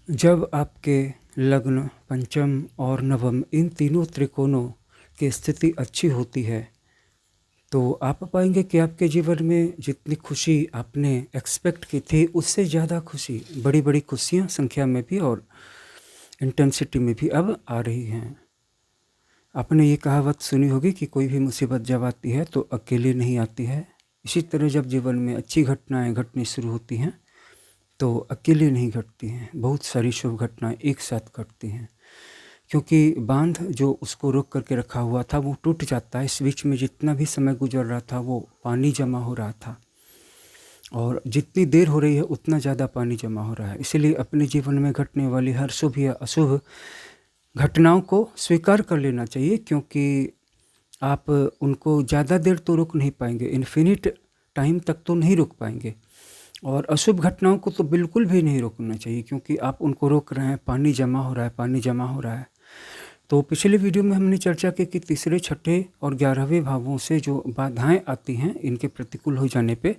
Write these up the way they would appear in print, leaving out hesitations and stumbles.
जब आपके लग्न, पंचम और नवम इन तीनों त्रिकोणों की स्थिति अच्छी होती है तो आप पाएंगे कि आपके जीवन में जितनी खुशी आपने एक्सपेक्ट की थी उससे ज़्यादा खुशी, बड़ी बड़ी खुशियाँ संख्या में भी और इंटेंसिटी में भी अब आ रही हैं। आपने ये कहावत सुनी होगी कि कोई भी मुसीबत जब आती है तो अकेले नहीं आती है। इसी तरह जब जीवन में अच्छी घटनाएं घटनी शुरू होती हैं तो अकेले नहीं घटती हैं, बहुत सारी शुभ घटनाएं एक साथ घटती हैं, क्योंकि बांध जो उसको रोक करके रखा हुआ था वो टूट जाता है। इस बीच में जितना भी समय गुजर रहा था वो पानी जमा हो रहा था, और जितनी देर हो रही है उतना ज़्यादा पानी जमा हो रहा है। इसीलिए अपने जीवन में घटने वाली हर शुभ या अशुभ घटनाओं को स्वीकार कर लेना चाहिए, क्योंकि आप उनको ज़्यादा देर तो रोक नहीं पाएंगे, इन्फिनिट टाइम तक तो नहीं रोक पाएंगे। और अशुभ घटनाओं को तो बिल्कुल भी नहीं रोकना चाहिए, क्योंकि आप उनको रोक रहे हैं, पानी जमा हो रहा है, पानी जमा हो रहा है। तो पिछले वीडियो में हमने चर्चा की कि तीसरे, छठे और 11वें भावों से जो बाधाएं आती हैं इनके प्रतिकूल हो जाने पे,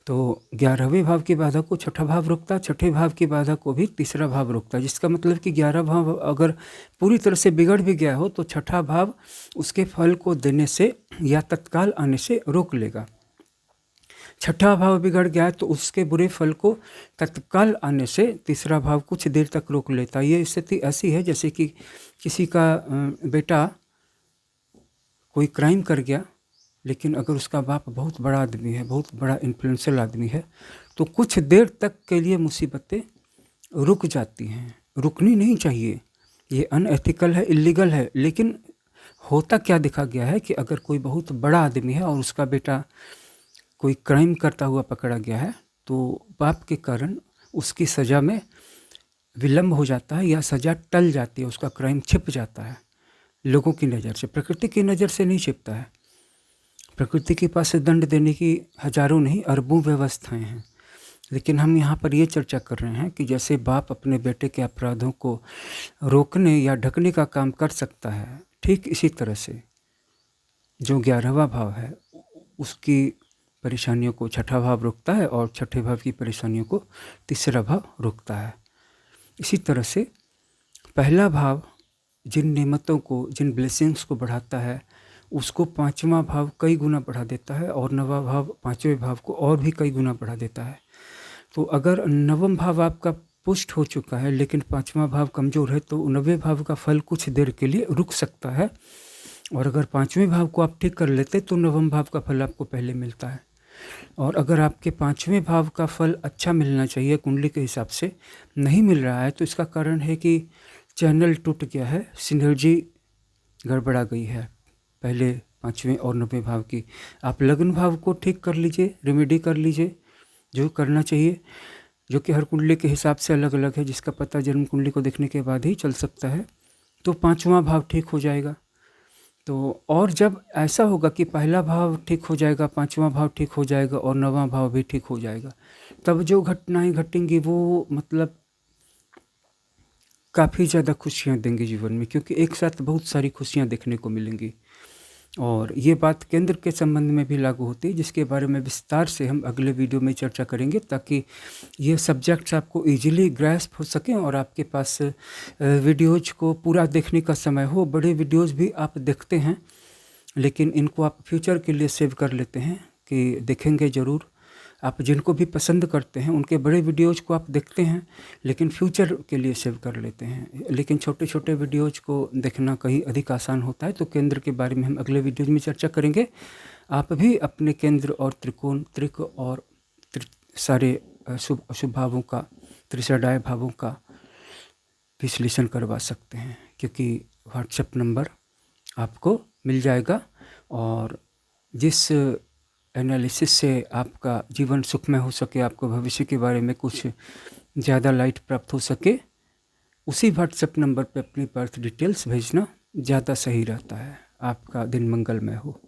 तो 11वें भाव की बाधा को छठा भाव रोकता, छठे भाव की बाधा को भी तीसरा भाव रोकता, जिसका मतलब कि 11 भाव अगर पूरी तरह से बिगड़ भी गया हो तो छठा भाव उसके फल को देने से या तत्काल आने से रोक लेगा। छठा भाव बिगड़ गया है तो उसके बुरे फल को तत्काल आने से तीसरा भाव कुछ देर तक रोक लेता है। ये स्थिति ऐसी है जैसे कि किसी का बेटा कोई क्राइम कर गया, लेकिन अगर उसका बाप बहुत बड़ा आदमी है, बहुत बड़ा इन्फ्लुएंशियल आदमी है, तो कुछ देर तक के लिए मुसीबतें रुक जाती हैं। रुकनी नहीं चाहिए, ये अनएथिकल है, इलीगल है। लेकिन होता क्या देखा गया है कि अगर कोई बहुत बड़ा आदमी है और उसका बेटा कोई क्राइम करता हुआ पकड़ा गया है तो पाप के कारण उसकी सज़ा में विलम्ब हो जाता है या सज़ा टल जाती है, उसका क्राइम छिप जाता है लोगों की नज़र से, प्रकृति की नज़र से नहीं छिपता है। प्रकृति के पास दंड देने की हजारों नहीं अरबों व्यवस्थाएं हैं, लेकिन हम यहाँ पर ये चर्चा कर रहे हैं कि जैसे बाप अपने बेटे के अपराधों को रोकने या ढकने का काम कर सकता है, ठीक इसी तरह से जो 11वां भाव है उसकी परेशानियों को छठा भाव रोकता है और छठे भाव की परेशानियों को तीसरा भाव रोकता है। इसी तरह से पहला भाव जिन नेमतों को, जिन ब्लेसिंग्स को बढ़ाता है उसको पांचवा भाव कई गुना बढ़ा देता है, और नवा भाव पांचवें भाव को और भी कई गुना बढ़ा देता है। तो अगर नवम भाव आपका पुष्ट हो चुका है लेकिन पांचवा भाव कमज़ोर है तो नवें भाव का फल कुछ देर के लिए रुक सकता है, और अगर पांचवें भाव को आप ठीक कर लेते तो नवम भाव का फल आपको पहले मिलता है। और अगर आपके पांचवें भाव का फल अच्छा मिलना चाहिए कुंडली के हिसाब से नहीं मिल रहा है तो इसका कारण है कि चैनल टूट गया है, सिनर्जी गड़बड़ा गई है पहले पांचवें और नवें भाव की। आप लग्न भाव को ठीक कर लीजिए, रेमेडी कर लीजिए जो करना चाहिए, जो कि हर कुंडली के हिसाब से अलग अलग है, जिसका पता जन्म कुंडली को देखने के बाद ही चल सकता है। तो पांचवा भाव ठीक हो जाएगा। तो और जब ऐसा होगा कि पहला भाव ठीक हो जाएगा, पांचवा भाव ठीक हो जाएगा और नवा भाव भी ठीक हो जाएगा, तब जो घटनाएं घटेंगी वो मतलब काफ़ी ज़्यादा खुशियाँ देंगी जीवन में, क्योंकि एक साथ बहुत सारी खुशियाँ देखने को मिलेंगी। और ये बात केंद्र के संबंध में भी लागू होती है, जिसके बारे में विस्तार से हम अगले वीडियो में चर्चा करेंगे, ताकि ये सब्जेक्ट्स आपको इजीली ग्रैस्प हो सकें और आपके पास वीडियोज को पूरा देखने का समय हो। बड़े वीडियोज भी आप देखते हैं लेकिन इनको आप फ्यूचर के लिए सेव कर लेते हैं कि देखेंगे ज़रूर। आप जिनको भी पसंद करते हैं उनके बड़े वीडियोज़ को आप देखते हैं लेकिन फ्यूचर के लिए सेव कर लेते हैं, लेकिन छोटे छोटे वीडियोज़ को देखना कहीं अधिक आसान होता है। तो केंद्र के बारे में हम अगले वीडियोज़ में चर्चा करेंगे। आप भी अपने केंद्र और त्रिकोण, त्रिक और सारे शुभ अशुभ भावों का, त्रिषाढ़ाय भावों का विश्लेषण करवा सकते हैं, क्योंकि व्हाट्सएप नंबर आपको मिल जाएगा। और जिस एनालिसिस से आपका जीवन सुखमय हो सके, आपको भविष्य के बारे में कुछ ज़्यादा लाइट प्राप्त हो सके, उसी व्हाट्सएप नंबर पर अपनी बर्थ डिटेल्स भेजना ज़्यादा सही रहता है। आपका दिन मंगलमय हो।